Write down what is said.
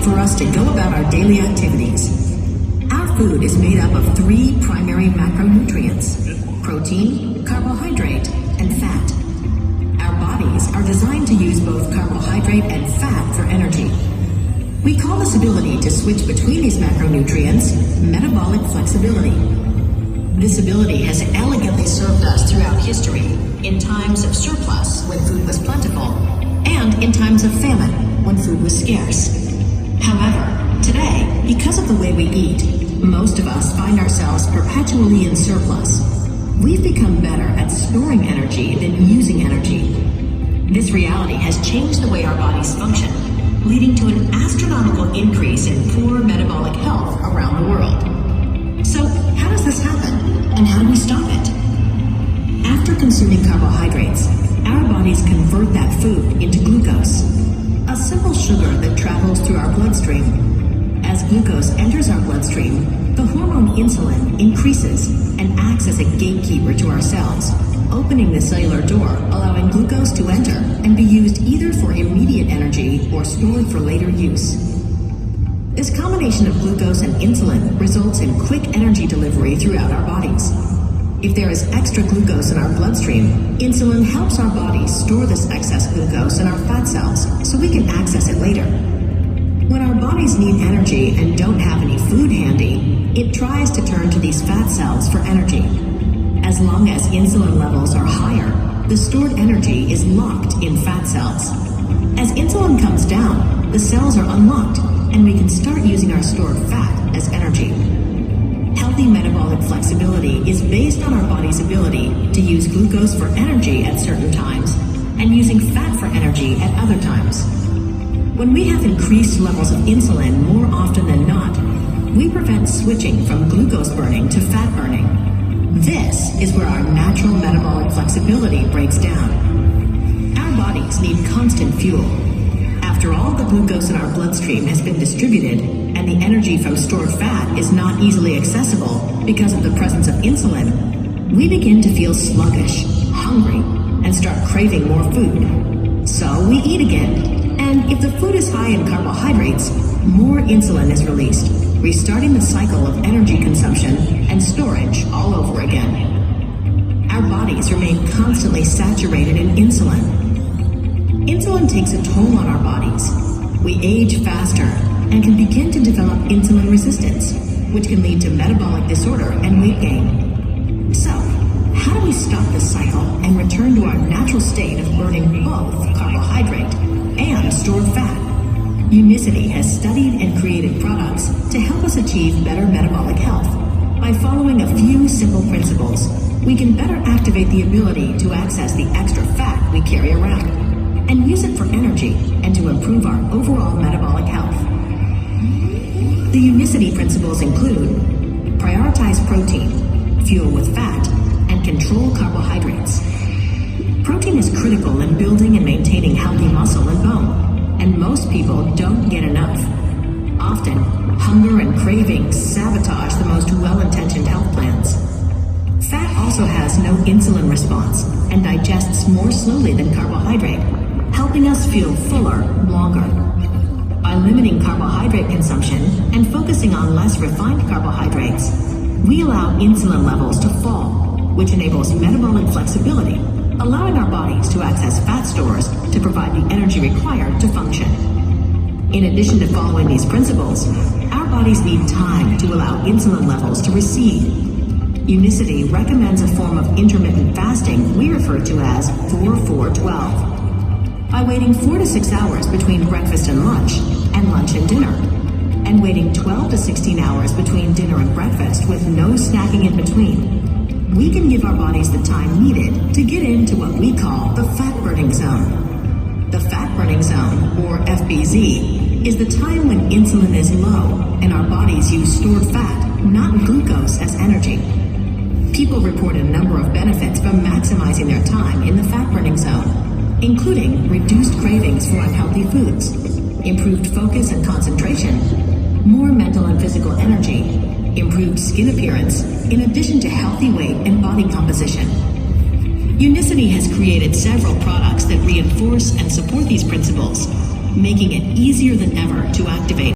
for us to go about our daily activities. Our food is made up of three primary macronutrients: protein, carbohydrate, and fat. Our bodies are designed to use both carbohydrate and fat for energy. We call this ability to switch between these macronutrients metabolic flexibility. This ability has elegantly served us throughout history, in times of surplus when food was plentiful, and in times of famine when food was scarce. However, today, because of the way we eat, most of us find ourselves perpetually in surplus. We've become better at storing energy than using energy. This reality has changed the way our bodies function, leading to an astronomical increase in poor metabolic health around the world. So, how does this happen, and how do we stop it? After consuming carbohydrates, our bodies convert that food into glucose, a simple sugar that travels through our bloodstream. As glucose enters our bloodstream, the hormone insulin increases and acts as a gatekeeper to our cells, opening the cellular door, allowing glucose to enter and be used either for immediate energy or stored for later use. This combination of glucose and insulin results in quick energy delivery throughout our bodies. If there is extra glucose in our bloodstream, insulin helps our bodies store this excess glucose in our fat cells so we can access it later. When our bodies need energy and don't have any food handy, it tries to turn to these fat cells for energy. As long as insulin levels are higher, the stored energy is locked in fat cells. As insulin comes down, the cells are unlocked, and we can start using our stored fat as energy. Healthy metabolic flexibility is based on our body's ability to use glucose for energy at certain times and using fat for energy at other times. When we have increased levels of insulin more often than not, we prevent switching from glucose burning to fat burning. This is where our natural metabolic flexibility breaks down. Our bodies need constant fuel. After all the glucose in our bloodstream has been distributed and the energy from stored fat is not easily accessible because of the presence of insulin, we begin to feel sluggish, hungry, and start craving more food. So we eat again, and if the food is high in carbohydrates, more insulin is released, restarting the cycle of energy consumption and storage all over again. Our bodies remain constantly saturated in insulin. Insulin takes a toll on our bodies. We age faster and can begin to develop insulin resistance, which can lead to metabolic disorder and weight gain. So, how do we stop this cycle and return to our natural state of burning both carbohydrate and stored fat? Unicity has studied and created products to help us achieve better metabolic health. By following a few simple principles, we can better activate the ability to access the extra fat we carry around and use it for energy and to improve our overall metabolic health. The Unicity principles include: prioritize protein, fuel with fat, and control carbohydrates. Protein is critical in building and maintaining healthy muscle and bone, and most people don't get enough. Often, hunger and cravings sabotage the most well-intentioned health plans. Fat also has no insulin response and digests more slowly than carbohydrate, helping us feel fuller longer. By limiting carbohydrate consumption and focusing on less refined carbohydrates, we allow insulin levels to fall, which enables metabolic flexibility, allowing our bodies to access fat stores to provide the energy required to function. In addition to following these principles, our bodies need time to allow insulin levels to recede. Unicity recommends a form of intermittent fasting we refer to as 4-4-12. By waiting 4 to 6 hours between breakfast and lunch and dinner, and waiting 12 to 16 hours between dinner and breakfast with no snacking in between, we can give our bodies the time needed to get into what we call the fat-burning zone. The fat-burning zone, or FBZ, is the time when insulin is low and our bodies use stored fat, not glucose, as energy. People report a number of benefits from maximizing their time in the fat-burning zone, including reduced cravings for unhealthy foods, improved focus and concentration, more mental and physical energy, improved skin appearance, in addition to healthy weight and body composition. Unicity has created several products that reinforce and support these principles, making it easier than ever to activate